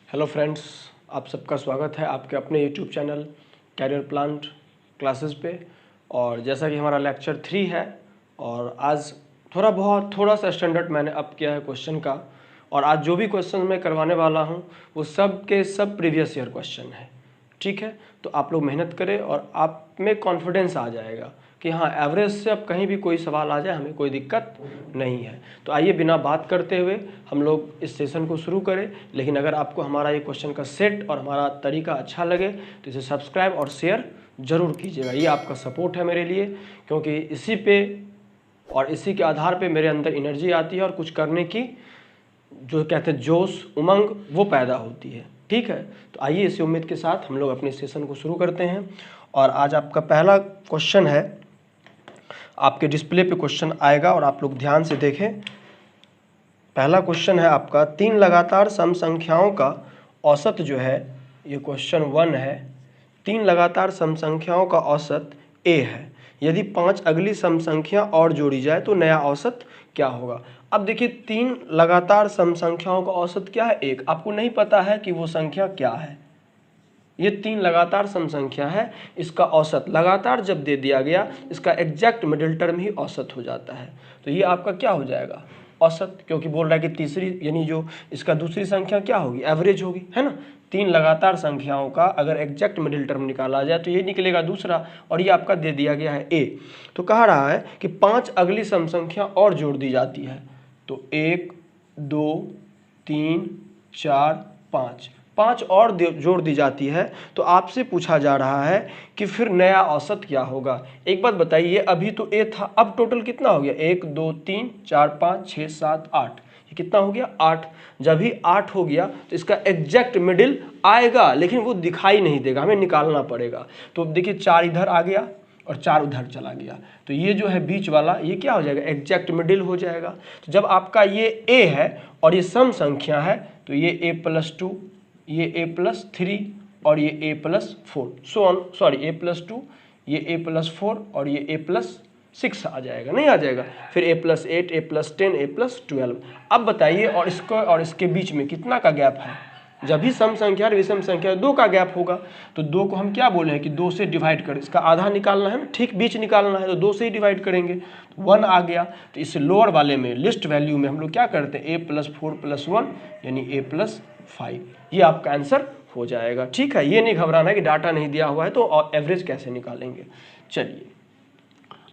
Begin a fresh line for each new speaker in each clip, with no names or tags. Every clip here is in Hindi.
हेलो फ्रेंड्स, आप सबका स्वागत है आपके अपने YouTube channel career plan classes पे। और जैसा कि हमारा लेक्चर 3 है और आज थोड़ा सा स्टैंडर्ड मैंने अप किया है क्वेश्चन का। और आज जो भी क्वेश्चन मैं करवाने वाला हूँ वो सब के सब प्रीवियस ईयर क्वेश्चन है। ठीक है, तो आप लोग मेहनत करें और आप में कॉन्फिडेंस आ जाएगा कि हाँ, एवरेज से अब कहीं भी कोई सवाल आ जाए हमें कोई दिक्कत नहीं है। तो आइए बिना बात करते हुए हम लोग इस सेशन को शुरू करें। लेकिन अगर आपको हमारा ये क्वेश्चन का सेट और हमारा तरीका अच्छा लगे तो इसे सब्सक्राइब और शेयर ज़रूर कीजिएगा। ये आपका सपोर्ट है मेरे लिए, क्योंकि इसी पे और इसी के आधार पे मेरे अंदर एनर्जी आती है और कुछ करने की जो कहते हैं जोश, उमंग, वो पैदा होती है। ठीक है, तो आइए इसी उम्मीद के साथ हम लोग अपने सेशन को शुरू करते हैं। और आज आपका पहला क्वेश्चन है, आपके डिस्प्ले पे क्वेश्चन आएगा और आप लोग ध्यान से देखें। पहला क्वेश्चन है आपका, 3 लगातार सम संख्याओं का औसत जो है, ये क्वेश्चन 1 है। 3 लगातार सम संख्याओं का औसत a है। यदि 5 अगली सम संख्या और जोड़ी जाए तो नया औसत क्या होगा। अब देखिए, 3 लगातार सम संख्याओं का औसत क्या है, 1। आपको नहीं पता है कि वो संख्या क्या है। ये 3 लगातार सम संख्या है, इसका औसत लगातार जब दे दिया गया, इसका एग्जैक्ट मिडिल टर्म ही औसत हो जाता है। तो ये आपका क्या हो जाएगा, औसत, क्योंकि बोल रहा है कि तीसरी यानी जो इसका दूसरी संख्या क्या होगी, एवरेज होगी, है ना। 3 लगातार संख्याओं का अगर एग्जैक्ट मिडिल टर्म निकाला जाए तो ये निकलेगा दूसरा, और ये आपका दे दिया गया है a। तो कह रहा है कि 5 अगली सम संख्या और जोड़ दी जाती है, तो 1 2 3 4 5 और जोड़ दी जाती है। तो आपसे पूछा जा रहा है कि फिर नया औसत क्या होगा। एक बात बताइए, अभी तो a था, अब टोटल कितना हो गया, 1 2 3 4 5 6 7 8, ये कितना हो गया, 8। जब ही 8 हो गया तो इसका एग्जैक्ट मिडिल आएगा, लेकिन वो दिखाई नहीं देगा, हमें निकालना पड़ेगा। तो देखिए, 4 इधर आ गया और 4 उधर चला गया, तो ये जो है बीच वाला, ये क्या हो जाएगा, एग्जैक्ट मिडिल हो जाएगा। तो जब आपका ये a है और ये सम संख्या है, तो ये a+2, ये a+3 और ये a+4, a+2, ये a+4 और ये a+6 आ जाएगा, नहीं आ जाएगा। फिर a+8, a+10, a+12। अब बताइए, और इसको और इसके बीच में कितना का गैप है। जब भी सम संख्या और विषम संख्या 2 का गैप होगा, तो 2 को हम क्या बोले हैं कि 2 से डिवाइड कर, इसका आधा निकालना है ना, ठीक बीच निकालना है, तो 2 से ही डिवाइड करेंगे, तो 1 आ गया। तो इस लोअर वाले में, लिस्ट वैल्यू में हम लोग क्या करते हैं, a+4+1 यानी a+5, ये आपका आंसर हो जाएगा। ठीक है, ये नहीं घबराना है कि डाटा नहीं दिया हुआ है तो एवरेज कैसे निकालेंगे। चलिए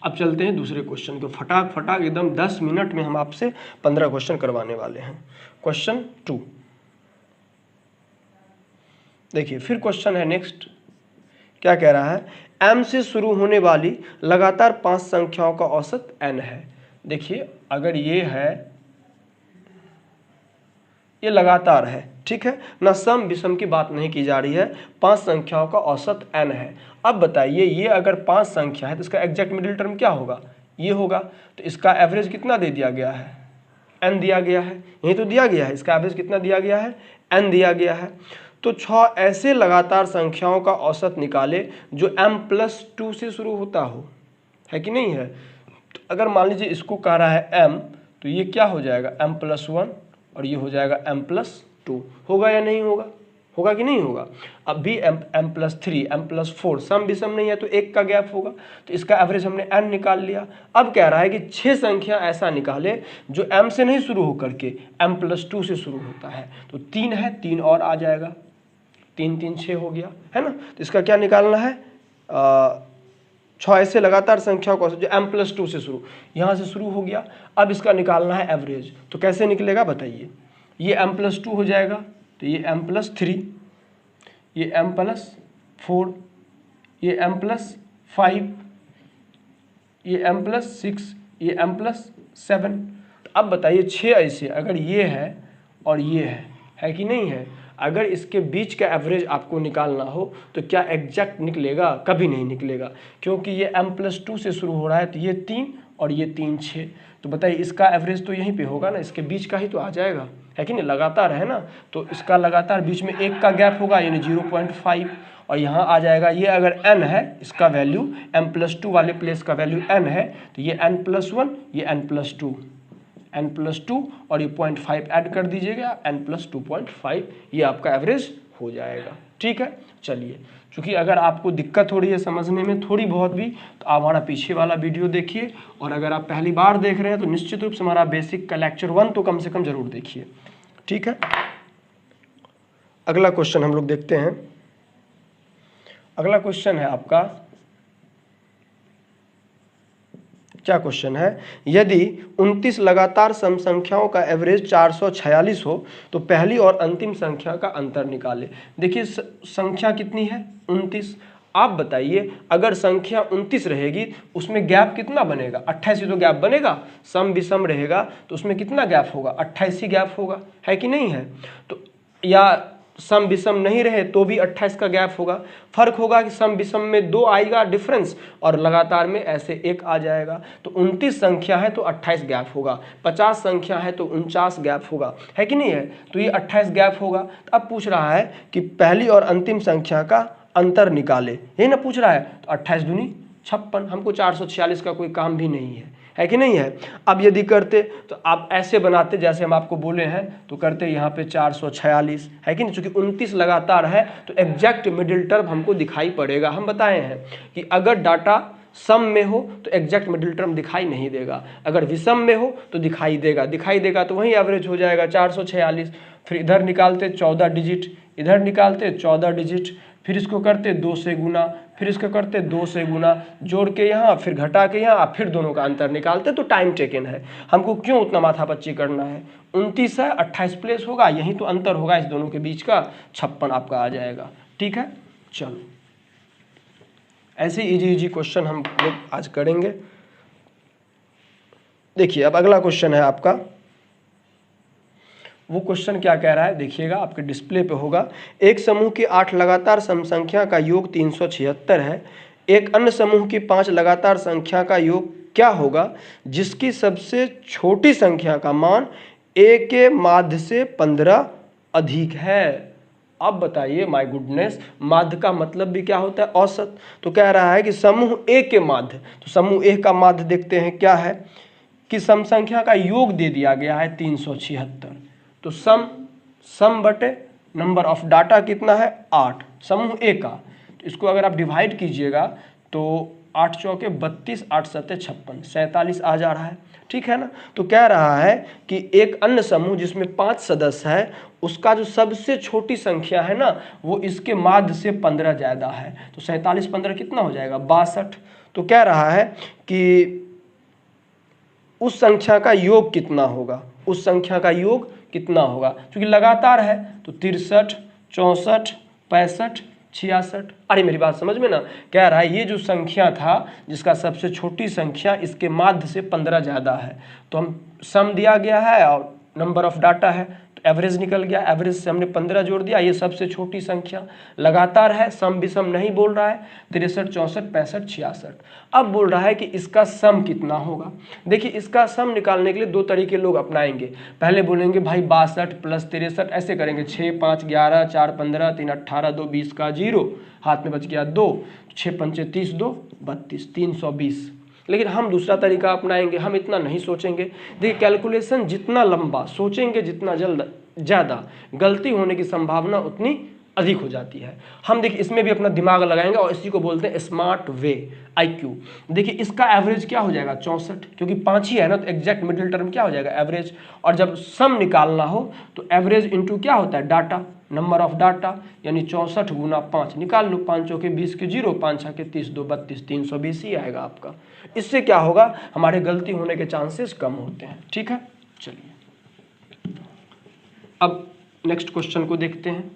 अब चलते हैं दूसरे क्वेश्चन को, फटाक एकदम 10 मिनट में हम आपसे 15 क्वेश्चन करवाने वाले हैं। क्वेश्चन 2 देखिए, फिर क्वेश्चन है नेक्स्ट, क्या कह रहा है, m से शुरू होने वाली लगातार 5 संख्याओं का औसत n है। देखिए, अगर ये है, ये लगातार है, ठीक है ना, सम विषम की बात नहीं की जा रही है, 5 संख्याओं का औसत n है। अब बताइए, ये अगर 5 संख्या है तो इसका एग्जैक्ट मिडिल टर्म क्या होगा, ये होगा। तो इसका एवरेज कितना दे दिया गया है, n दिया गया है, यही तो दिया गया है, इसका एवरेज कितना दिया गया है, n दिया गया है। तो 6 ऐसे लगातार संख्याओं का औसत निकाले जो m+2 से शुरू होता हो, है कि नहीं है। तो अगर मान लीजिए इसको कह रहा है m, तो ये क्या हो जाएगा, m+1 और ये हो जाएगा m+2, होगा या नहीं होगा, होगा कि नहीं होगा। अब भी m+3 m+4 सम विषम नहीं है तो 1 का गैप होगा, तो इसका एवरेज हमने n निकाल लिया। अब कह रहा है कि 6 संख्या ऐसा निकाले जो m से नहीं शुरू होकर के m+2 से शुरू होता है, तो 3 है, 3 और आ जाएगा, 3 3 6 हो गया, है ना। तो इसका क्या निकालना है, 6 ऐसे लगातार संख्याओं को जो m+2 से शुरू, यहाँ से शुरू हो गया। अब इसका निकालना है एवरेज, तो कैसे निकलेगा बताइए, ये m+2 हो जाएगा, तो ये m+3, ये m+4, ये m+5, ये m+6, ये m+7। अब बताइए, 6 ऐसे अगर ये है और ये है कि नहीं है, अगर इसके बीच का एवरेज आपको निकालना हो तो क्या एग्जैक्ट निकलेगा, कभी नहीं निकलेगा, क्योंकि ये m+2 से शुरू हो रहा है, तो ये 3 और ये 3 6। तो बताइए, इसका एवरेज तो यहीं पे होगा ना, इसके बीच का ही तो आ जाएगा, है कि नहीं, लगातार है ना। तो इसका लगातार बीच में 1 का गैप होगा, यानी 0.5, और यहाँ आ जाएगा, ये अगर n है, इसका वैल्यू m+2 वाले प्लेस का वैल्यू n है, तो ये n+1, ये n+2, n+2 और ये 0.5 ऐड कर दीजिएगा n+2.5, ये आपका एवरेज हो जाएगा। ठीक है, चलिए, क्योंकि अगर आपको दिक्कत हो रही है समझने में थोड़ी बहुत भी, तो आप हमारा पीछे वाला वीडियो देखिए, और अगर आप पहली बार देख रहे हैं तो निश्चित रूप से हमारा बेसिक का लेक्चर 1 तो कम से कम जरूर देखिए। ठीक है, अगला क्वेश्चन हम लोग देखते हैं। अगला क्वेश्चन है आपका, क्या क्वेश्चन है, यदि 29 लगातार सम संख्याओं का एवरेज 446 हो तो पहली और अंतिम संख्या का अंतर निकाले। देखिए संख्या कितनी है, 29। आप बताइए अगर संख्या 29 रहेगी उसमें गैप कितना बनेगा, 28 ही तो गैप बनेगा। सम विषम रहेगा तो उसमें कितना गैप होगा, 28 ही गैप होगा, है कि नहीं है। तो या सम विषम नहीं रहे तो भी 28 का गैप होगा। फर्क होगा कि सम विषम में 2 आएगा डिफरेंस और लगातार में ऐसे 1 आ जाएगा। तो 29 संख्या है तो 28 गैप होगा, 50 संख्या है तो 49 गैप होगा, है कि नहीं है। तो ये 28 गैप होगा। तो अब पूछ रहा है कि पहली और अंतिम संख्या का अंतर निकाले, यही ना पूछ रहा है। तो 28 दूनी 56, हमको 446 का कोई काम भी नहीं है कि नहीं है। अब यदि करते तो आप ऐसे बनाते जैसे हम आपको बोले हैं, तो करते यहाँ पे 446, है कि नहीं। चूंकि 29 लगातार है तो एग्जैक्ट मिडिल टर्म हमको दिखाई पड़ेगा। हम बताए हैं कि अगर डाटा सम में हो तो एग्जैक्ट मिडिल टर्म दिखाई नहीं देगा, अगर विषम में हो तो दिखाई देगा तो वही एवरेज हो जाएगा 446। फिर इधर निकालते 14 डिजिट, इधर निकालते 14 डिजिट, फिर इसको करते 2 से गुना, फिर इसको करते 2 से गुना, जोड़ के यहाँ फिर घटा के यहाँ, फिर दोनों का अंतर निकालते। तो टाइम टेकन है, हमको क्यों उतना माथापच्ची करना है। 29 है, 28 प्लेस होगा, यही तो अंतर होगा इस दोनों के बीच का, 56 आपका आ जाएगा। ठीक है, चलो ऐसे इजी क्वेश्चन हम लोग आज करेंगे। देखिए अब अगला क्वेश्चन है आपका, वो क्वेश्चन क्या कह रहा है देखिएगा, आपके डिस्प्ले पे होगा। एक समूह की 8 लगातार सम संख्या का योग 376 है। एक अन्य समूह की 5 लगातार संख्या का योग क्या होगा जिसकी सबसे छोटी संख्या का मान a के माध्य से 15 अधिक है। अब बताइए, माय गुडनेस, माध्य का मतलब भी क्या होता है, औसत। तो कह रहा है कि समूह A के माध्य, तो समूह A का माध्य देखते हैं क्या है कि सम संख्या का योग दे दिया गया है 376। तो सम बटे नंबर ऑफ डाटा कितना है 8, समूह ए का। तो इसको अगर आप डिवाइड कीजिएगा तो 8 चौके 32, 8 सत्ते 56, 47 आ जा रहा है। ठीक है ना। तो कह रहा है कि एक अन्य समूह जिसमें 5 सदस्य है उसका जो सबसे छोटी संख्या है ना वो इसके माध्य से 15 ज़्यादा है। तो 47 15 कितना हो जाएगा 62। तो कह रहा है कि उस संख्या का योग कितना होगा, उस संख्या का योग कितना होगा, क्योंकि लगातार है तो 63, 64, 65, 66। अरे मेरी बात समझ में ना, कह रहा है ये जो संख्या था जिसका सबसे छोटी संख्या इसके माध्य से 15 ज़्यादा है। तो हम सम दिया गया है और नंबर ऑफ डाटा है तो एवरेज निकल गया, एवरेज से हमने 15 जोड़ दिया, ये सबसे छोटी संख्या लगातार है, सम विषम नहीं बोल रहा है। 63, 64, 65, 66। अब बोल रहा है कि इसका सम कितना होगा। देखिए इसका सम निकालने के लिए 2 तरीके लोग अपनाएंगे। पहले बोलेंगे भाई 62 + 63 ऐसे करेंगे, 6 5 11 4 15 3 18 2 20 का 0, हाथ में बच गया 2, 6 पंचे 30 2 32, 320। लेकिन हम दूसरा तरीका अपनाएंगे, हम इतना नहीं सोचेंगे। देखिए कैलकुलेशन जितना लंबा सोचेंगे, जितना ज़्यादा गलती होने की संभावना उतनी अधिक हो जाती है। हम देखिए इसमें भी अपना दिमाग लगाएंगे और इसी को बोलते हैं स्मार्ट वे, IQ। देखिए इसका एवरेज क्या हो जाएगा 64, क्योंकि 5 ही है ना, तो एग्जैक्ट मिडिल टर्म क्या हो जाएगा एवरेज। और जब सम निकालना हो तो एवरेज इंटू क्या होता है डाटा, नंबर ऑफ डाटा, यानी 64 गुना 5 निकाल लो, 5 चौके 20 के 0, 5 छके 30 2 32, 320 ही आएगा आपका। इससे क्या होगा, हमारे गलती होने के चांसेस कम होते हैं। ठीक है, चलिए अब नेक्स्ट क्वेश्चन को देखते हैं।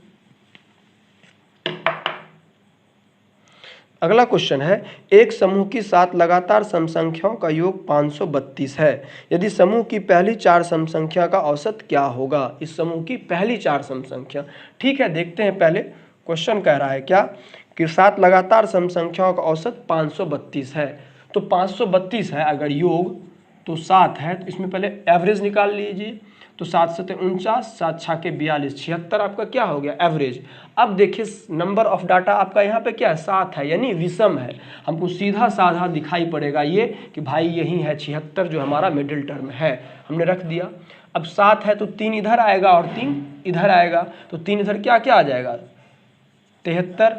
अगला क्वेश्चन है, एक समूह की 7 लगातार सम संख्याओं का योग 532 है। यदि समूह की पहली 4 सम संख्या का औसत क्या होगा। इस समूह की पहली 4 सम संख्या, ठीक है देखते हैं। पहले क्वेश्चन कह रहा है क्या कि 7 लगातार सम संख्याओं का औसत 532 है। तो 532 है अगर योग तो 7 है, तो इसमें पहले एवरेज निकाल लीजिए। तो 7 7 49, 7 6 के 42, 76 आपका क्या हो गया एवरेज। अब देखिए नंबर ऑफ डाटा आपका यहाँ पे क्या है 7 है, यानी विषम है। हमको सीधा साधा दिखाई पड़ेगा ये कि भाई यही है 76 जो हमारा मिडिल टर्म है, हमने रख दिया। अब 7 है तो 3 इधर आएगा और 3 इधर आएगा, तो 3 इधर क्या क्या आ जाएगा 73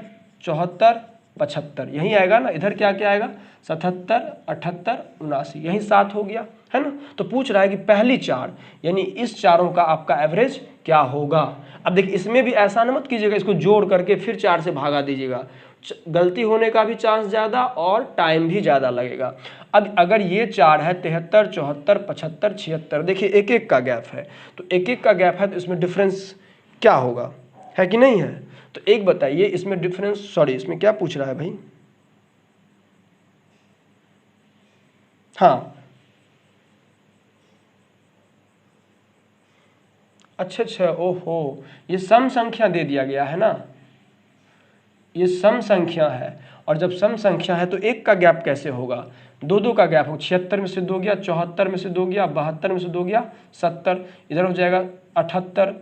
74 75, यही आएगा ना। इधर क्या क्या आएगा 77 78 79, यही 7 हो गया है ना। तो पूछ रहा है कि पहली 4 यानी इस चारों का आपका एवरेज क्या होगा। अब देखिए इसमें भी ऐसा ना मत कीजिएगा इसको जोड़ करके फिर 4 से भागा दीजिएगा, गलती होने का भी चांस ज़्यादा और टाइम भी ज़्यादा लगेगा। अब अगर ये 4 है 73 74 75 76, देखिए एक एक का गैप है, तो एक एक का गैप है तो इसमें डिफरेंस क्या होगा, है कि नहीं है। तो एक बताइए इसमें डिफरेंस, सॉरी इसमें क्या पूछ रहा है भाई, हाँ अच्छा ओहो, ये सम संख्या दे दिया गया है ना, ये सम संख्या है। और जब सम संख्या है तो एक का गैप कैसे होगा, दो दो का गैप हो, 76 में से 2 गया, 74 में से 2 गया, 72 में से 2 गया, 70, इधर हो जाएगा 78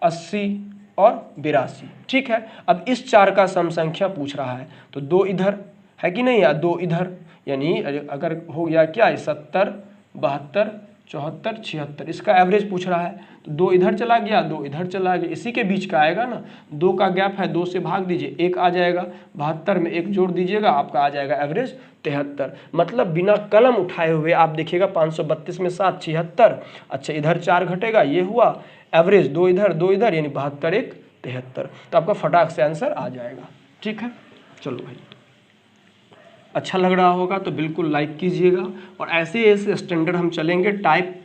80 और 82, ठीक है। अब इस 4 का सम संख्या पूछ रहा है तो 2 इधर है कि नहीं, या 2 इधर, यानी अगर हो गया क्या 70 72 74 76, इसका एवरेज पूछ रहा है तो 2 इधर चला गया 2 इधर चला गया, इसी के बीच का आएगा ना, 2 का गैप है 2 से भाग दीजिए 1 आ जाएगा, 72 में 1 जोड़ दीजिएगा आपका आ जाएगा एवरेज 73। मतलब बिना कलम उठाए हुए आप देखिएगा 532 में 7 76, अच्छा इधर 4 घटेगा, ये हुआ एवरेज, 2 इधर यानी 72 1 73, तो आपका फटाक से आंसर आ जाएगा, ठीक है। चलो भाई अच्छा लग रहा होगा तो बिल्कुल लाइक कीजिएगा, और ऐसे ऐसे स्टैंडर्ड हम चलेंगे, टाइप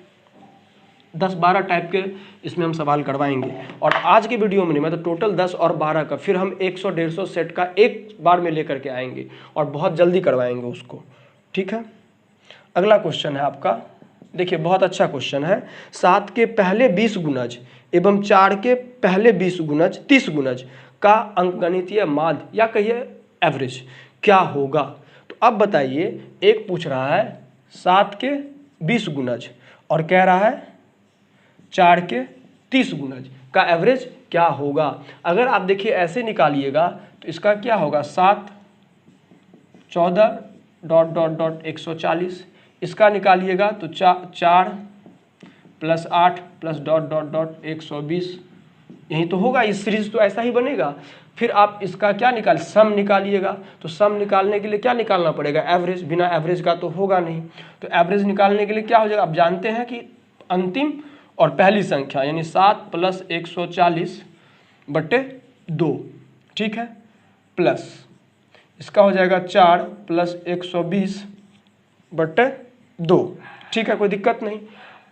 10-12 टाइप के इसमें हम सवाल करवाएंगे। और आज के वीडियो में नहीं, मैं तो टोटल 10 और 12 का, फिर हम 100-150 सेट का एक बार में लेकर के आएंगे और बहुत जल्दी करवाएंगे उसको, ठीक है। अगला क्वेश्चन है आपका, देखिए बहुत अच्छा क्वेश्चन है। 7 के पहले 20 गुणज एवं 4 के पहले 20 गुणज 30 गुणज का अंकगणितीय माध्य या कहिए एवरेज क्या होगा। तो अब बताइए, एक पूछ रहा है 7 के 20 गुणज और कह रहा है 4 के 30 गुणज का एवरेज क्या होगा। अगर आप देखिए ऐसे निकालिएगा तो इसका क्या होगा 7 14 ... 140, इसका निकालिएगा तो 4 + 8 + ... 120, यही तो होगा, इस सीरीज तो ऐसा ही बनेगा। फिर आप इसका क्या निकाल सम निकालिएगा, तो सम निकालने के लिए क्या निकालना पड़ेगा एवरेज, बिना एवरेज का तो होगा नहीं। तो एवरेज निकालने के लिए क्या हो जाएगा, आप जानते हैं कि अंतिम और पहली संख्या यानी 7 + 140/2, ठीक है, प्लस इसका हो जाएगा 4 + 120/2, ठीक है, कोई दिक्कत नहीं।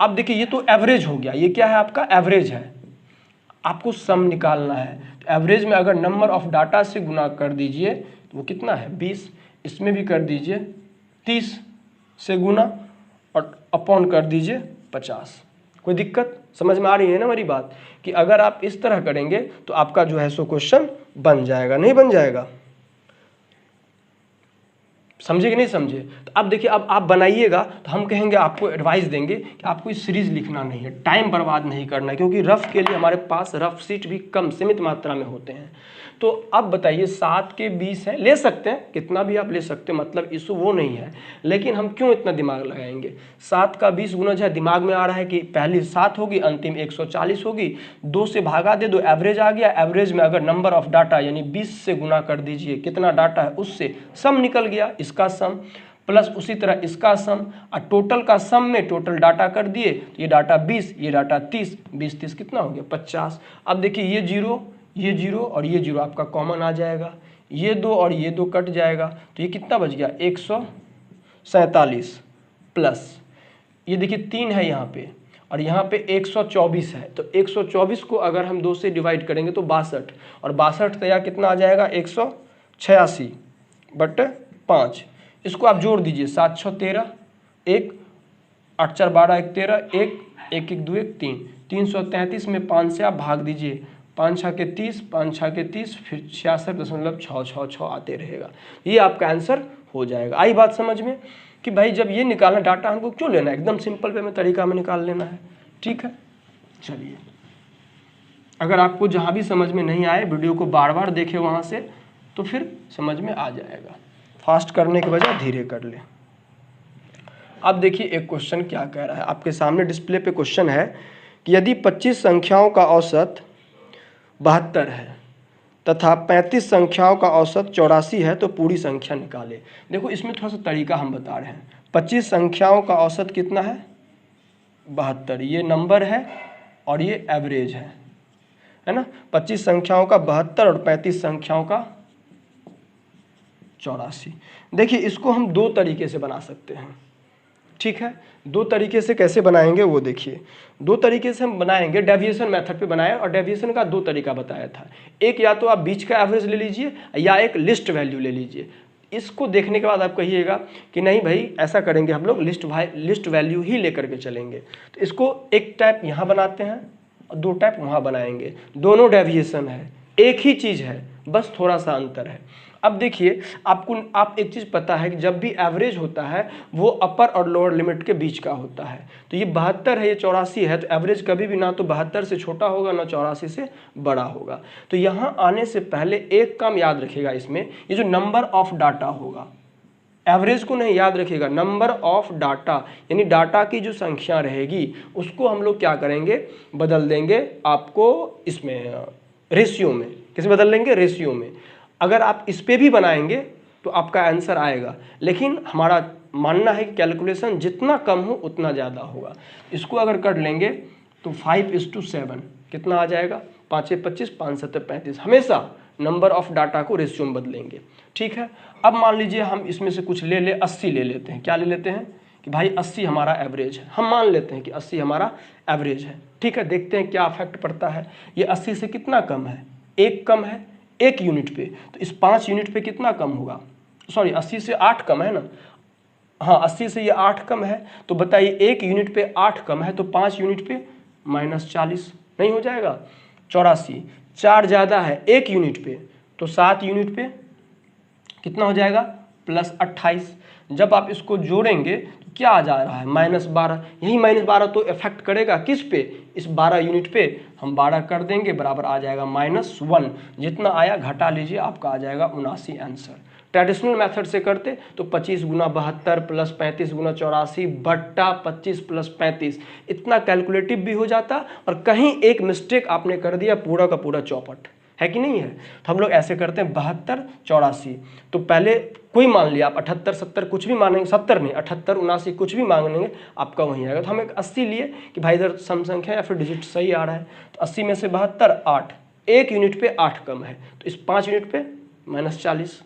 अब देखिए ये तो एवरेज हो गया, ये क्या है आपका एवरेज है, आपको सम निकालना है। तो एवरेज में अगर नंबर ऑफ डाटा से गुना कर दीजिए तो वो कितना है 20, इसमें भी कर दीजिए 30 से गुना और अपॉन कर दीजिए 50। कोई दिक्कत समझ में आ रही है ना मेरी बात, कि अगर आप इस तरह करेंगे तो आपका जो है सो क्वेश्चन बन जाएगा, नहीं बन जाएगा, समझे कि नहीं समझे। तो अब देखिए अब आप बनाइएगा तो हम कहेंगे, आपको एडवाइस देंगे कि आपको इस सीरीज लिखना नहीं है, टाइम बर्बाद नहीं करना है, क्योंकि रफ के लिए हमारे पास रफ सीट भी कम सीमित मात्रा में होते हैं। तो अब बताइए 7 के 20 है, ले सकते हैं कितना भी आप ले सकते हैं, मतलब इशू वो नहीं है, लेकिन हम क्यों इतना दिमाग लगाएंगे। 7 का 20 गुणज है, दिमाग में आ रहा है कि पहली 7 होगी अंतिम 140 होगी, 2 से भागा दे दो एवरेज आ गया, एवरेज में अगर नंबर ऑफ डाटा यानी 20 से गुना कर दीजिए, कितना डाटा है उससे सम निकल गया, इसका सम प्लस उसी तरह इसका सम, और टोटल का सम में टोटल डाटा कर दिए, तो ये डाटा 20 ये डाटा 30, 20 30 कितना हो गया 50। अब देखिए ये जीरो और ये जीरो आपका कॉमन आ जाएगा, ये 2 और ये 2 कट जाएगा, तो ये कितना बच गया 147 प्लस ये देखिए 3 है यहाँ पे और यहाँ पे 124 है, तो 124 को अगर हम 2 से डिवाइड करेंगे तो 62, और 62 तैयार कितना आ जाएगा 186/5। इसको आप जोड़ दीजिए 7 6 13, 1 8 4 12 1 13, 1 1 1 2 1 3, 333 में 5 से आप भाग दीजिए, 5 6 के 30, 5 6 के 30, फिर 66.666 आते रहेगा, ये आपका आंसर हो जाएगा। आई बात समझ में कि भाई जब ये निकालना डाटा हमको क्यों लेना है, एकदम सिंपल वे में तरीका में निकाल लेना है, ठीक है। चलिए, अगर आपको जहाँ भी समझ में नहीं आए वीडियो को बार बार देखें वहाँ से, तो फिर समझ में आ जाएगा। फास्ट करने के बजाय धीरे कर ले। अब देखिए एक क्वेश्चन क्या कह रहा है, आपके सामने डिस्प्ले पे क्वेश्चन है कि यदि 25 संख्याओं का औसत 72 है तथा 35 संख्याओं का औसत 84 है तो पूरी संख्या निकाले। देखो इसमें थोड़ा सा तरीका हम बता रहे हैं। 25 संख्याओं का औसत कितना है? 72, ये नंबर है और ये एवरेज है ना। 25 संख्याओं का 72 और 35 संख्याओं का 84। देखिए इसको हम दो तरीके से बना सकते हैं, ठीक है। दो तरीके से कैसे बनाएंगे वो देखिए। दो तरीके से हम बनाएंगे, डेविएशन मेथड पे बनाया, और डेविएशन का दो तरीका बताया था। एक या तो आप बीच का एवरेज ले लीजिए या एक लिस्ट वैल्यू ले लीजिए। इसको देखने के बाद आप कहिएगा कि नहीं भाई ऐसा करेंगे हम लोग, लिस्ट वैल्यू ही लेकर के चलेंगे। तो इसको एक टाइप यहाँ बनाते हैं और दो टाइप वहाँ बनाएंगे। दोनों डेविएशन है, एक ही चीज़ है, बस थोड़ा सा अंतर है। अब देखिए आप एक चीज़ पता है कि जब भी एवरेज होता है वो अपर और लोअर लिमिट के बीच का होता है। तो ये 72 है, ये 84 है, तो एवरेज कभी भी ना तो 72 से छोटा होगा ना 84 से बड़ा होगा। तो यहाँ आने से पहले एक काम याद रखिएगा, इसमें ये जो नंबर ऑफ डाटा होगा, एवरेज को नहीं याद रखिएगा, नंबर ऑफ डाटा यानी डाटा की जो संख्या रहेगी उसको हम लोग क्या करेंगे, बदल देंगे आपको इसमें रेशियो में। किसमें बदल लेंगे? रेशियो में। अगर आप इस पे भी बनाएंगे तो आपका आंसर आएगा, लेकिन हमारा मानना है कि कैलकुलेशन जितना कम हो उतना ज़्यादा होगा। इसको अगर कर लेंगे तो 5:7 कितना आ जाएगा? 5 25, 5 7 35। हमेशा नंबर ऑफ डाटा को रेशियो में बदलेंगे, ठीक है। अब मान लीजिए हम इसमें से कुछ ले ले, 80 ले लेते हैं। क्या ले लेते हैं कि भाई 80 हमारा एवरेज है। हम मान लेते हैं कि 80 हमारा एवरेज है, ठीक है। देखते हैं क्या इफेक्ट पड़ता है। ये 80 से कितना कम है? 1 कम है, 1 यूनिट पे। तो इस 5 यूनिट पे कितना कम होगा? सॉरी 80 से 8 कम है ना। हाँ 80 से ये 8 कम है, तो बताइए 1 यूनिट पे 8 कम है तो 5 यूनिट पे -40 नहीं हो जाएगा? 84, 4 ज़्यादा है 1 यूनिट पे, तो 7 यूनिट पे कितना हो जाएगा? +28। जब आप इसको जोड़ेंगे तो क्या आ जा रहा है? -12। यही -12 तो इफेक्ट करेगा किस पे? इस 12 यूनिट पे। हम 12 कर देंगे, बराबर आ जाएगा -1। जितना आया घटा लीजिए, आपका आ जाएगा 79 आंसर। ट्रेडिशनल मेथड से करते तो 25 × 72 + 35 × 84 बट्टा 25 + 35, इतना कैलकुलेटिव भी हो जाता, और कहीं एक मिस्टेक आपने कर दिया, पूरा का पूरा चौपट है कि नहीं है। तो हम लोग ऐसे करते हैं 72 84। तो पहले कोई मान लिया आप 78 70 कुछ भी मानेंगे, 70 नहीं 78 79 कुछ भी मांगेंगे, आपका वहीं आएगा। तो हम एक 80 लिए कि भाई इधर सम संख्या या फिर डिजिट सही आ रहा है। तो 80 में से 72 8, 1 यूनिट पे 8 कम है, तो इस 5 यूनिट पे -40,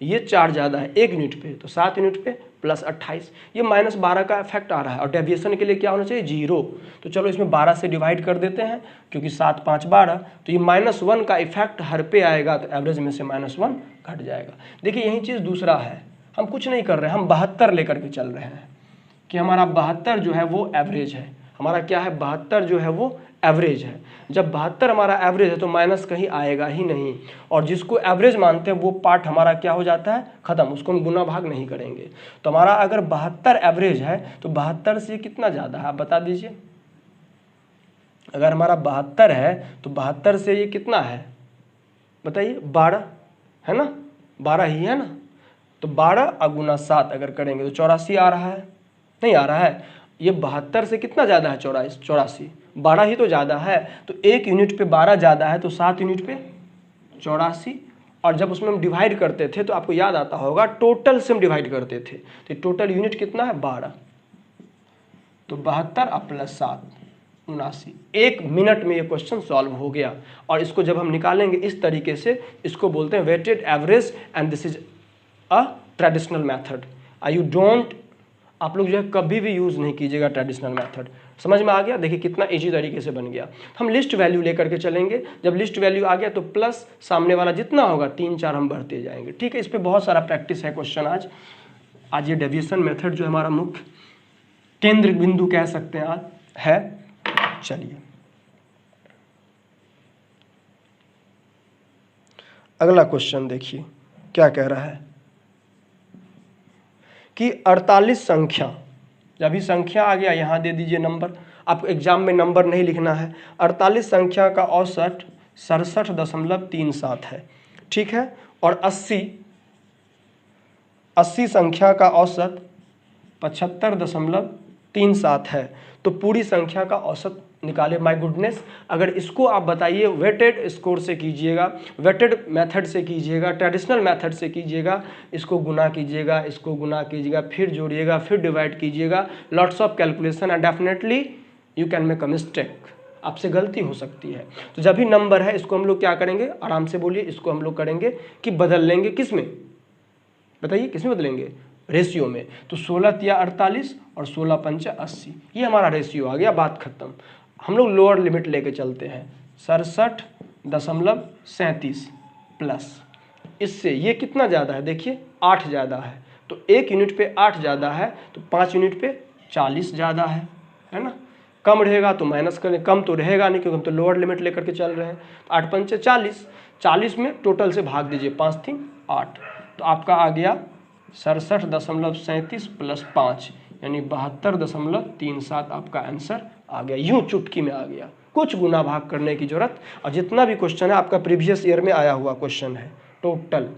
ये 4 ज़्यादा है 1 यूनिट पे, तो 7 यूनिट पे +28। ये -12 का इफेक्ट आ रहा है, और डेविएशन के लिए क्या होना चाहिए? 0। तो चलो इसमें 12 से डिवाइड कर देते हैं, क्योंकि 7 5 12, तो ये -1 का इफेक्ट हर पे आएगा, तो एवरेज में से -1 घट जाएगा। देखिए यही चीज़ दूसरा है, हम कुछ नहीं कर रहे हैं, हम 72 लेकर के चल रहे हैं कि हमारा 72 जो है वो एवरेज है। हमारा क्या है? 72 जो है वो एवरेज है। जब 72 हमारा एवरेज है तो माइनस कहीं आएगा ही नहीं, और जिसको एवरेज मानते हैं वो पार्ट हमारा क्या हो जाता है? खत्म, उसको हम गुना भाग नहीं करेंगे। तो हमारा अगर 72 एवरेज है तो 72 से कितना ज़्यादा है आप बता दीजिए। अगर हमारा 72 है तो 72 से ये कितना है बताइए? 12 है ना, 12 ही है ना। तो 12 × 7 अगर करेंगे तो 84 आ रहा है, नहीं आ रहा है। ये 72 से कितना ज़्यादा है? 84, 12 ही तो ज़्यादा है। तो 1 यूनिट पे 12 ज़्यादा है, तो 7 यूनिट पे 84। और जब उसमें हम डिवाइड करते थे तो आपको याद आता होगा, टोटल से हम डिवाइड करते थे, तो टोटल यूनिट कितना है? 12। तो 72 + 7 79। 1 मिनट में ये क्वेश्चन सॉल्व हो गया। और इसको जब हम निकालेंगे इस तरीके से, इसको बोलते हैं weighted average, and this is a traditional method. आप लोग जो है कभी भी यूज़ नहीं कीजिएगा ट्रेडिशनल मेथड। समझ में आ गया? देखिए कितना इजी तरीके से बन गया। हम लिस्ट वैल्यू लेकर के चलेंगे, जब लिस्ट वैल्यू आ गया तो प्लस सामने वाला जितना होगा 3 4 हम बढ़ते जाएंगे, ठीक है। इस पर बहुत सारा प्रैक्टिस है क्वेश्चन आज ये डेविएशन मेथड जो हमारा मुख्य केंद्र बिंदु कह सकते हैं आज है। चलिए अगला क्वेश्चन देखिए क्या कह रहा है कि 48 संख्या, जब भी संख्या आ गया यहाँ दे दीजिए नंबर, आपको एग्जाम में नंबर नहीं लिखना है। 48 संख्या का औसत 67.37 है, ठीक है। और 80 संख्या का औसत 75.37 है। तो पूरी संख्या का औसत निकाले। माय गुडनेस, अगर इसको आप बताइए वेटेड स्कोर से कीजिएगा, वेटेड मेथड से कीजिएगा, ट्रेडिशनल मेथड से कीजिएगा, इसको गुना कीजिएगा, इसको गुना कीजिएगा, फिर जोड़िएगा, फिर डिवाइड कीजिएगा, lots of calculation and definitely you can make a mistake, आपसे गलती हो सकती है। तो जब भी नंबर है इसको हम लोग क्या करेंगे, आराम से बोलिए, इसको हम लोग करेंगे कि बदल लेंगे, किस में बताइए, किस में बदलेंगे, रेशियो में। तो 16 तिया 48 और 16 पंचा 80, ये हमारा रेशियो आ गया, बात खत्म। हम लोग लोअर लिमिट लेके चलते हैं, 67.37 प्लस इससे ये कितना ज़्यादा है, देखिए 8 ज़्यादा है, तो 1 यूनिट पे 8 ज़्यादा है, तो 5 यूनिट पे 40 ज़्यादा है ना। कम रहेगा तो माइनस करें, कम तो रहेगा नहीं क्योंकि हम तो लोअर लिमिट लेकर के चल रहे हैं। तो 8 पंचे 40, 40 में टोटल से भाग दीजिए, 5 3 8, तो आपका आ गया 67.37 प्लस 5 यानी 72.37 आपका आंसर आ गया। यूं चुटकी में आ गया, कुछ गुना भाग करने की जरूरत। और जितना भी क्वेश्चन है आपका प्रीवियस ईयर में आया हुआ क्वेश्चन है टोटल,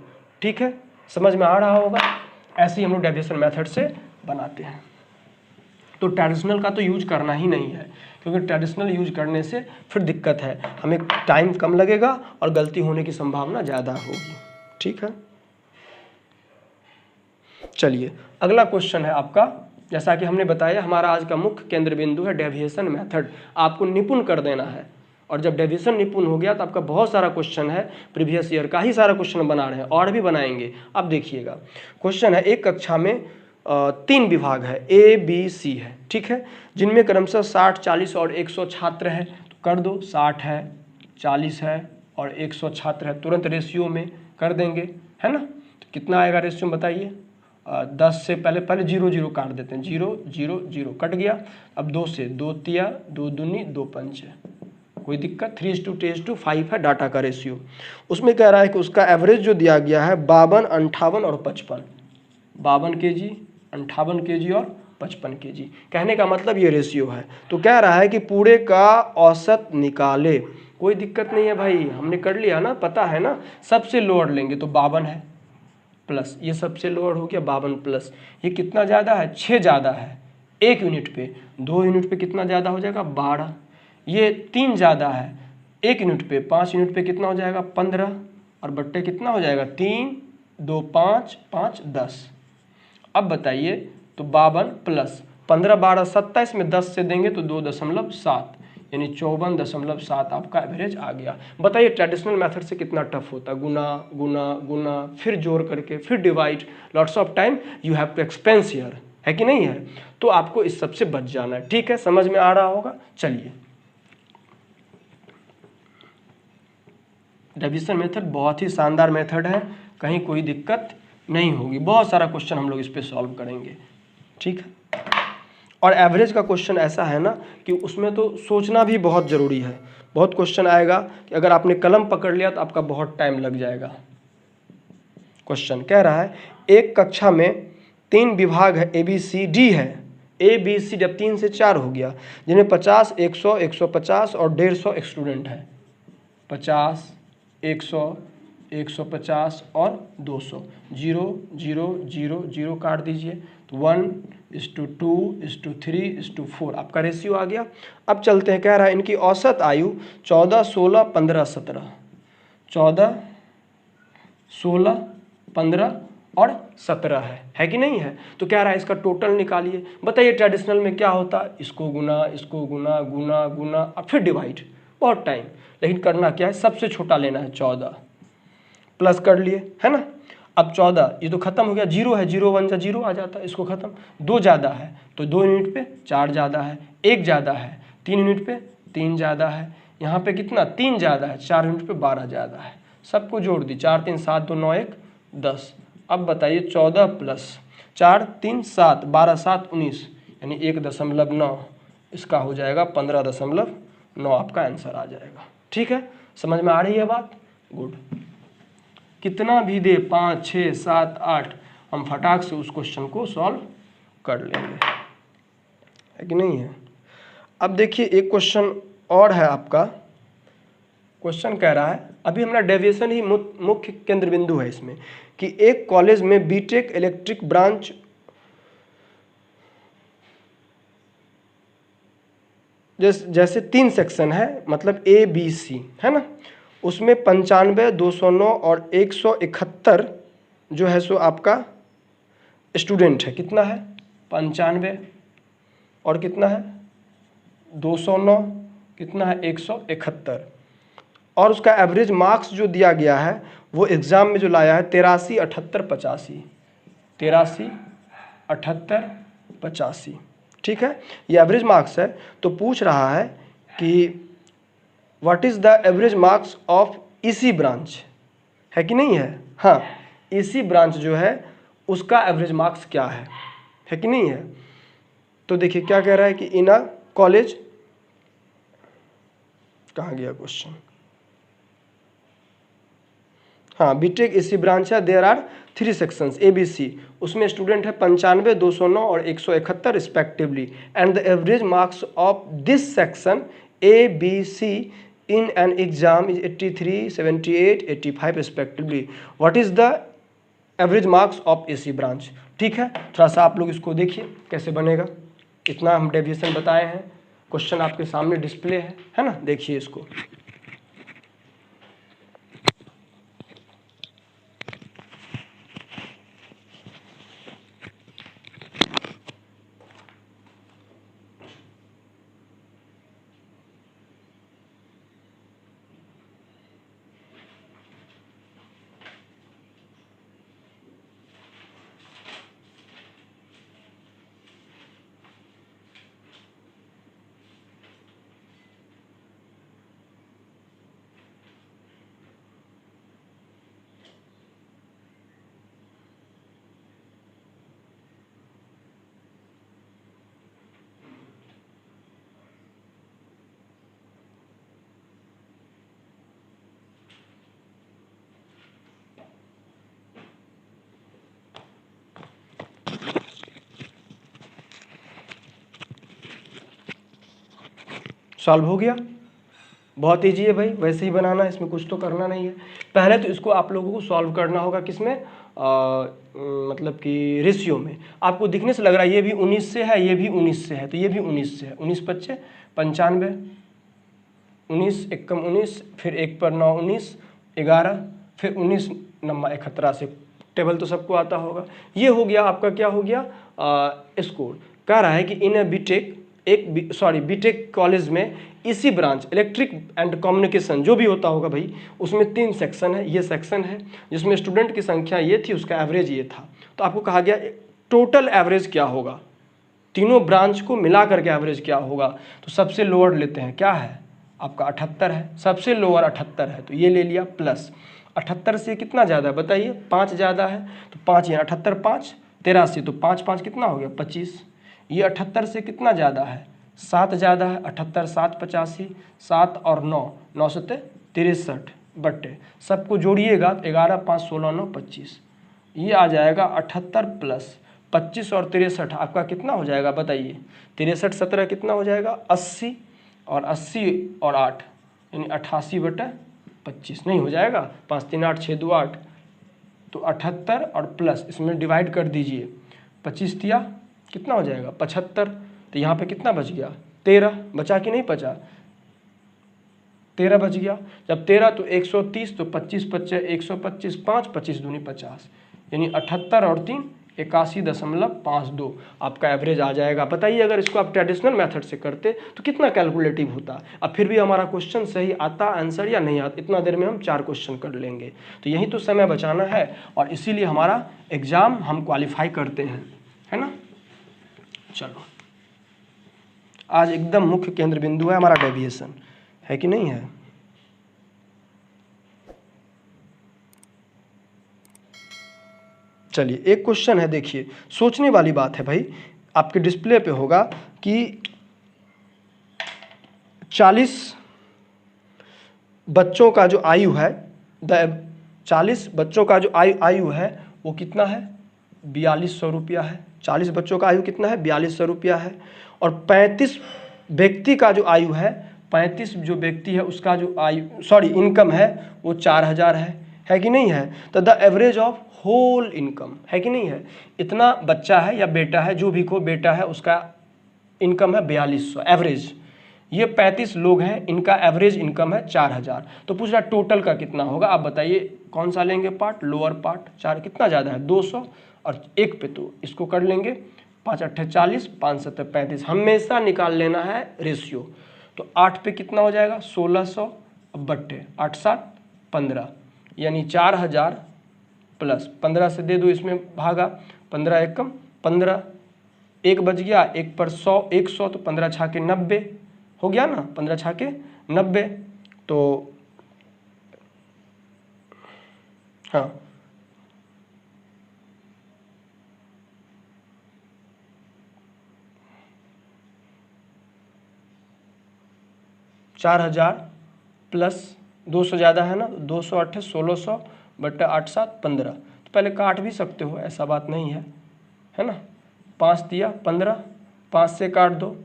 ठीक है, समझ में आ रहा होगा। ऐसे ही हम लोग डेविएशन मेथड से बनाते हैं। तो ट्रेडिशनल का तो यूज करना ही नहीं है, क्योंकि ट्रेडिशनल यूज करने से फिर दिक्कत है, हमें टाइम कम लगेगा और गलती होने की संभावना ज़्यादा होगी, ठीक है। चलिए अगला क्वेश्चन है आपका, जैसा कि हमने बताया हमारा आज का मुख्य केंद्र बिंदु है डेविएशन मेथड, आपको निपुण कर देना है। और जब डेविएशन निपुण हो गया तो आपका बहुत सारा क्वेश्चन है, प्रीवियस ईयर का ही सारा क्वेश्चन बना रहे हैं और भी बनाएंगे। अब देखिएगा क्वेश्चन है, एक कक्षा में 3 विभाग है, ए बी सी है, ठीक है, जिनमें क्रमशः 60 40 और 100 छात्र है। तो कर दो, 60 है 40 है और 100 छात्र है, तुरंत रेशियो में कर देंगे, है ना। तो कितना आएगा रेशियो बताइए, 10 से पहले 0 0 काट देते हैं, 0 0 0 कट गया। अब 2 से 2 तिया 2 दूनी 2 पंचे, कोई दिक्कत। 3:2 है डाटा का रेशियो। उसमें कह रहा है कि उसका एवरेज जो दिया गया है 52 58 और 55, 52 kg 58 kg और 55 kg। कहने का मतलब ये रेशियो है। तो कह रहा है कि पूरे का औसत निकाले। कोई दिक्कत नहीं है भाई, हमने कर लिया ना, पता है ना। सबसे लोअर लेंगे तो 52 है प्लस, ये सबसे लोअर हो गया 52 प्लस, ये कितना ज़्यादा है, 6 ज़्यादा है 1 यूनिट पे, 2 यूनिट पे कितना ज़्यादा हो जाएगा 12, ये 3 ज़्यादा है 1 यूनिट पे, 5 यूनिट पे कितना हो जाएगा 15 और बट्टे कितना हो जाएगा 3 2 5 5 10। अब बताइए, तो 52 प्लस 15 12 27 में 10 से देंगे तो 2.7 यानी 54.7 आपका एवरेज आ गया। बताइए ट्रेडिशनल मेथड से कितना टफ होता, गुना गुना गुना, फिर जोड़ करके, फिर divide, lots of time you have to expense here, है कि नहीं है। तो आपको इस सब से बच जाना है, ठीक है, समझ में आ रहा होगा। चलिए, डिवीजन मेथड बहुत ही शानदार मेथड है, कहीं कोई दिक्कत नहीं होगी, बहुत सारा क्वेश्चन हम लोग इस पर सॉल्व करेंगे, ठीक है। और एवरेज का क्वेश्चन ऐसा है ना कि उसमें तो सोचना भी बहुत ज़रूरी है। बहुत क्वेश्चन आएगा कि अगर आपने कलम पकड़ लिया तो आपका बहुत टाइम लग जाएगा। क्वेश्चन कह रहा है एक कक्षा में 3 विभाग है, ए बी सी डी है। ए बी सी जब 3 से 4 हो गया, जिनमें 50 100 150 और 150 स्टूडेंट है। 50 100 150 और 200, 0 0 0 0 काट दीजिए, तो 1:2:3:4 आपका रेशियो आ गया। अब चलते हैं, कह रहा है इनकी औसत आयु 14 16 15 17, 14 16 15 और 17 है कि नहीं है। तो कह रहा है इसका टोटल निकालिए। बताइए ट्रेडिशनल में क्या होता, इसको गुना गुना गुना गुना और फिर डिवाइड, बहुत टाइम, लेकिन करना क्या है, सबसे छोटा लेना है 14, प्लस कर लिए, है ना। अब 14 ये तो खत्म हो गया, 0 है, 0 1 जा 0 आ जाता है, इसको खत्म। 2 ज़्यादा है तो 2 यूनिट पे 4 ज़्यादा है, 1 ज़्यादा है 3 यूनिट पे 3 ज़्यादा है, यहाँ पे कितना 3 ज़्यादा है, 4 यूनिट पे 12 ज़्यादा है। सबको जोड़ दी, 4 3 7 2 9 1 10। अब बताइए 14 प्लस 4 3 7 12 7 19 यानी 1.9, इसका हो जाएगा 15.9 आपका आंसर आ जाएगा, ठीक है। समझ में आ रही है बात, गुड। कितना भी दे 5 6 7 8 हम फटाक से उस क्वेश्चन को सॉल्व कर लेंगे, है कि नहीं है। अब देखिए एक क्वेश्चन और है आपका। क्वेश्चन कह रहा है, अभी हमारा डेविएशन ही मुख्य केंद्र बिंदु है इसमें, कि एक कॉलेज में बीटेक इलेक्ट्रिक ब्रांच जैसे 3 सेक्शन है, मतलब ए बी सी है ना, उसमें 95, 209 और 171 जो है सो आपका स्टूडेंट है। कितना है? 95 और कितना है 209, कितना है 171, और उसका एवरेज मार्क्स जो दिया गया है वो एग्ज़ाम में जो लाया है 83, 78, 85, 83, 78, 85। ठीक है, ये एवरेज मार्क्स है। तो पूछ रहा है कि what is the average marks of EC branch, है कि नहीं है? हाँ, ईसी ब्रांच जो है उसका एवरेज मार्क्स क्या है कि नहीं है? तो देखिए क्या कह रहा है कि इन अ कॉलेज, कहाँ गया क्वेश्चन, हाँ, बीटेक ईसी ब्रांच है, there are 3 sections A B C, उसमें स्टूडेंट है 95, 209 और 171 respectively, and the average marks of this section A B C in an exam is 83, 78, 85 respectively. What is the average marks of AC branch? ठीक है, थोड़ा सा आप लोग इसको देखिए कैसे बनेगा। इतना हम डेविएशन बताए हैं, क्वेश्चन आपके सामने डिस्प्ले है ना, देखिए इसको। सॉल्व हो गया, बहुत ईजी है भाई, वैसे ही बनाना है, इसमें कुछ तो करना नहीं है। पहले तो इसको आप लोगों को सॉल्व करना होगा किसमें, मतलब कि रेशियो में। आपको दिखने से लग रहा है ये भी 19 से है, ये भी 19 से है, तो ये भी 19 से है। 19 बच्चे 95, 19 एकम 19, फिर 1 पर 9 19, 11, फिर 19 नम्मा 71 से, टेबल तो सबको आता होगा। ये हो गया आपका, क्या हो गया, स्कोर। कह रहा है कि इन बीटेक बीटेक कॉलेज में इसी ब्रांच इलेक्ट्रिक एंड कम्युनिकेशन जो भी होता होगा भाई, उसमें 3 सेक्शन है। ये सेक्शन है जिसमें स्टूडेंट की संख्या ये थी, उसका एवरेज ये था। तो आपको कहा गया टोटल एवरेज क्या होगा, तीनों ब्रांच को मिला करके एवरेज क्या होगा। तो सबसे लोअर लेते हैं, क्या है आपका 78 है, सबसे लोअर 78 है, तो ये ले लिया प्लस 78 से कितना ज़्यादा है बताइए, 5 ज़्यादा है, तो 5 यहाँ 78 5 83, तो 5 5 कितना हो गया 25। ये 78 से कितना ज़्यादा है, 7 ज़्यादा है, 78 7 85, 7 और 9 9 से 63 बट्टे सबको जोड़िएगा तो 11 5 16 9 25, ये आ जाएगा 78 प्लस 25 और 63 आपका कितना हो जाएगा बताइए, 63 17 कितना हो जाएगा 80, और 80 और 8 यानी 88 बटा 25 नहीं हो जाएगा, 5 3 8 6 2 8, तो 78 और प्लस इसमें डिवाइड कर दीजिए, 25 दिया कितना हो जाएगा 75, तो यहाँ पे कितना बच गया 13, बचा कि नहीं बचा, 13 बच गया। जब 13 तो 130, तो 25 बच्चे 125, 5 25 दूनी 50, यानी 78 और 3 81.52 आपका एवरेज आ जाएगा। बताइए अगर इसको आप ट्रेडिशनल मेथड से करते तो कितना कैलकुलेटिव होता। अब फिर भी हमारा क्वेश्चन सही आता आंसर या नहीं आता, इतना देर में हम 4 क्वेश्चन कर लेंगे। तो यही तो समय बचाना है, और इसीलिए हमारा एग्ज़ाम हम क्वालिफाई करते हैं, है ना। चलो, आज एकदम मुख्य केंद्र बिंदु है हमारा डेविएशन, है कि नहीं है। चलिए एक क्वेश्चन है, देखिए सोचने वाली बात है भाई, आपके डिस्प्ले पे होगा कि 40 बच्चों का जो आयु है, 40 बच्चों का जो आयु है वो कितना है 4200 रुपया है। 40 बच्चों का आयु कितना है 4200 रुपया है, और 35 व्यक्ति का जो आयु है 35, जो व्यक्ति है उसका जो इनकम है वो 4000 है कि नहीं है। तो the average of whole income है कि नहीं है, इतना बच्चा है या बेटा है, जो भी को बेटा है उसका इनकम है 4200 एवरेज। ये 35 लोग हैं, इनका एवरेज इनकम है 4000। तो पूछ रहा टोटल का कितना होगा, आप बताइए कौन सा लेंगे पार्ट, लोअर पार्ट। 4 कितना ज़्यादा है 200 और 1 पे तो इसको कर लेंगे 5 8 40, 5 7 35। हमेशा निकाल लेना है रेशियो। तो 8 पे कितना हो जाएगा 1600 बट्टे 8 7 15, यानी 4000 प्लस 15 से दे दो इसमें भागा, 15 एकम 15, 1 बच गया, 1 पर 100 100, तो 15 छाके 90 हो गया ना, 15 छाके 90। तो हाँ 4000 प्लस 200 ज़्यादा है ना, 200 8 1600 बट्टा 8 7 15। तो पहले काट भी सकते हो, ऐसा बात नहीं है ना। 5 दिया 15, 5 से काट दो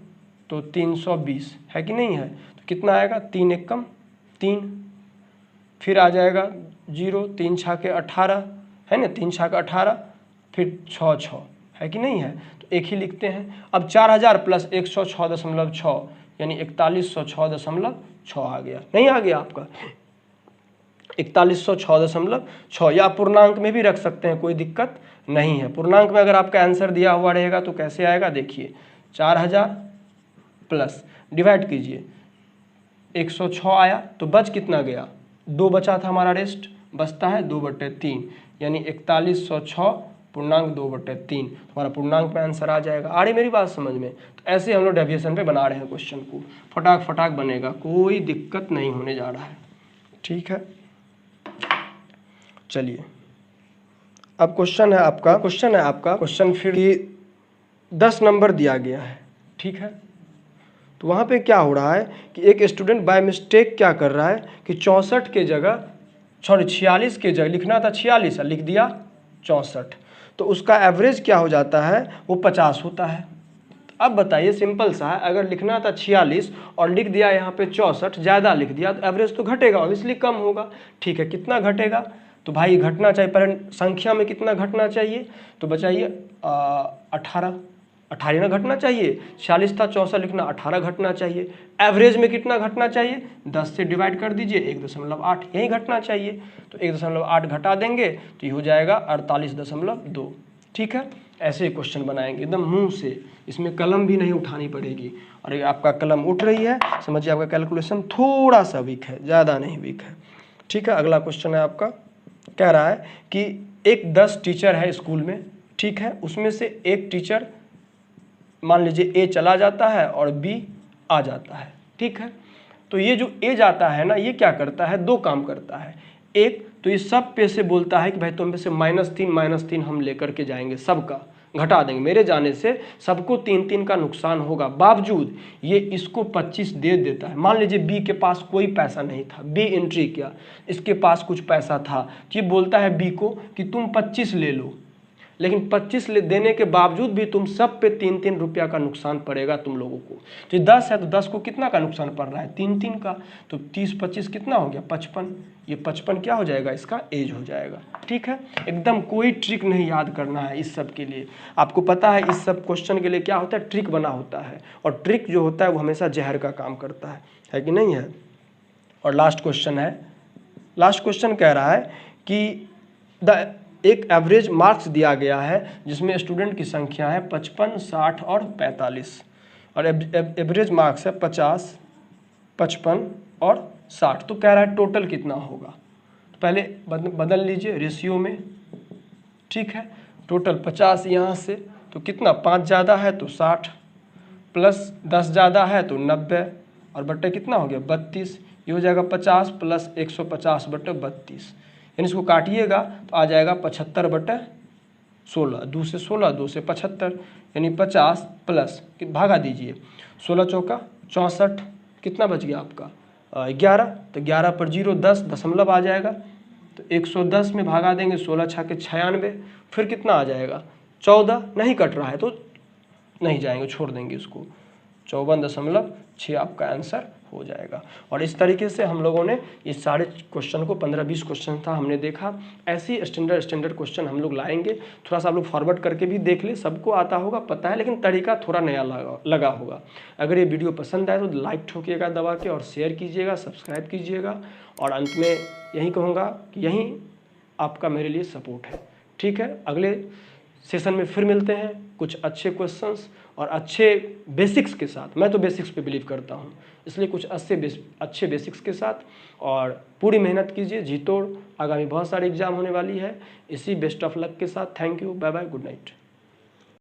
तो 320 है कि नहीं है। तो कितना आएगा 3 एकम 3, फिर आ जाएगा 0, 3 छाके 18 है ना, 3 छाके 18, फिर 6 6 है कि नहीं है। तो एक ही लिखते हैं। अब 4000 प्लस 106.6 यानी 4106.6 आ गया, नहीं आ गया आपका 4106.6, या पूर्णांक में भी रख सकते हैं, कोई दिक्कत नहीं है। पूर्णांक में अगर आपका आंसर दिया हुआ रहेगा तो कैसे आएगा, देखिए 4000 प्लस डिवाइड कीजिए 106 आया, तो बच कितना गया 2 बचा था हमारा, रेस्ट बचता है 2/3, यानी 4106 पूर्णांक 2/3 हमारा पूर्णांक में आंसर आ जाएगा। आ रही मेरी बात समझ में। तो ऐसे हम लोग डेविएशन पे बना रहे हैं क्वेश्चन को, फटाक फटाक बनेगा, कोई दिक्कत नहीं होने जा रहा है, ठीक है। चलिए अब क्वेश्चन है आपका क्वेश्चन फिर 10 नंबर दिया गया है, ठीक है। तो वहाँ पे क्या हो रहा है कि एक स्टूडेंट बाय मिस्टेक क्या कर रहा है कि 64 के जगह 46 के जगह लिखना था 46 लिख दिया 64, तो उसका एवरेज क्या हो जाता है, वो 50 होता है। अब बताइए सिंपल सा है, अगर लिखना था 46 और लिख दिया यहाँ पे 64, ज़्यादा लिख दिया तो एवरेज तो घटेगा, ऑब्वियसली कम होगा, ठीक है। कितना घटेगा, तो भाई घटना चाहिए, पर संख्या में कितना घटना चाहिए, तो बचाइए 18 ना घटना चाहिए, 46 था 64 लिखना, 18 घटना चाहिए। एवरेज में कितना घटना चाहिए, 10 से डिवाइड कर दीजिए 1.8, यही घटना चाहिए। तो 1.8 घटा देंगे तो ये हो जाएगा 48.2, ठीक है। ऐसे क्वेश्चन बनाएंगे एकदम मुंह से, इसमें कलम भी नहीं उठानी पड़ेगी। और आपका कलम उठ रही है, समझिए आपका कैलकुलेशन थोड़ा सा वीक है, ज़्यादा नहीं वीक है, ठीक है। अगला क्वेश्चन है आपका, कह रहा है कि एक 10 टीचर है स्कूल में, ठीक है। उसमें से एक टीचर मान लीजिए ए चला जाता है और बी आ जाता है, ठीक है। तो ये जो ए जाता है ना, ये क्या करता है, 2 काम करता है। एक तो ये सब पे से बोलता है कि भाई तुम पे से -3 हम लेकर के जाएंगे, सबका घटा देंगे, मेरे जाने से सबको 3 का नुकसान होगा। बावजूद ये इसको 25 दे देता है। मान लीजिए बी के पास कोई पैसा नहीं था, बी एंट्री किया, इसके पास कुछ पैसा था, तो ये बोलता है बी को कि तुम 25 ले लो, लेकिन 25 देने के बावजूद भी तुम सब पे 3 रुपया का नुकसान पड़ेगा तुम लोगों को। तो 10 है तो 10 को कितना का नुकसान पड़ रहा है, 3 का। तो 30 25 कितना हो गया 55, ये 55 क्या हो जाएगा, इसका एज हो जाएगा, ठीक है। एकदम कोई ट्रिक नहीं याद करना है इस सब के लिए। आपको पता है इस सब क्वेश्चन के लिए क्या होता है, ट्रिक बना होता है, और ट्रिक जो होता है वो हमेशा जहर का काम करता है कि नहीं है। और लास्ट क्वेश्चन है, लास्ट क्वेश्चन कह रहा है कि एक एवरेज मार्क्स दिया गया है जिसमें स्टूडेंट की संख्या है 55 60 और 45, और एवरेज मार्क्स है 50 55 और 60। तो कह रहा है टोटल कितना होगा। तो पहले बदल लीजिए रेशियो में, ठीक है। टोटल 50 यहाँ से, तो कितना 5 ज़्यादा है तो 60, प्लस 10 ज़्यादा है तो 90, और बट्टे कितना हो गया 32, ये हो जाएगा 50 प्लस 150 बट्टे 32, यानी इसको काटिएगा तो आ जाएगा 75/16, 2 से 16, 2 से 75, यानी 50 प्लस भागा दीजिए 16 चौका 64, कितना बच गया आपका 11, तो 11 पर 0 10 दशमलव आ जाएगा, तो 110 में भागा देंगे 16 छाके 96, फिर कितना आ जाएगा 14, नहीं कट रहा है तो नहीं जाएंगे, छोड़ देंगे इसको, 54.6 आपका आंसर हो जाएगा। और इस तरीके से हम लोगों ने इस सारे क्वेश्चन को 15-20 क्वेश्चन था हमने देखा, ऐसी स्टैंडर्ड क्वेश्चन हम लोग लाएंगे। थोड़ा सा आप लोग फॉरवर्ड करके भी देख ले, सबको आता होगा पता है, लेकिन तरीका थोड़ा नया लगा होगा। अगर ये वीडियो पसंद आए तो लाइक ठोकिएगा दबा के, और शेयर कीजिएगा, सब्सक्राइब कीजिएगा। और अंत में यही कहूँगा कि यही आपका मेरे लिए सपोर्ट है। ठीक है, अगले सेशन में फिर मिलते हैं कुछ अच्छे क्वेश्चंस और अच्छे बेसिक्स के साथ। मैं तो बेसिक्स पे बिलीव करता हूँ, इसलिए कुछ अच्छे बेसिक्स के साथ। और पूरी मेहनत कीजिए, जी तोड़। आगामी बहुत सारे एग्जाम होने वाली है। इसी बेस्ट ऑफ लक के साथ thank you, bye bye, good night.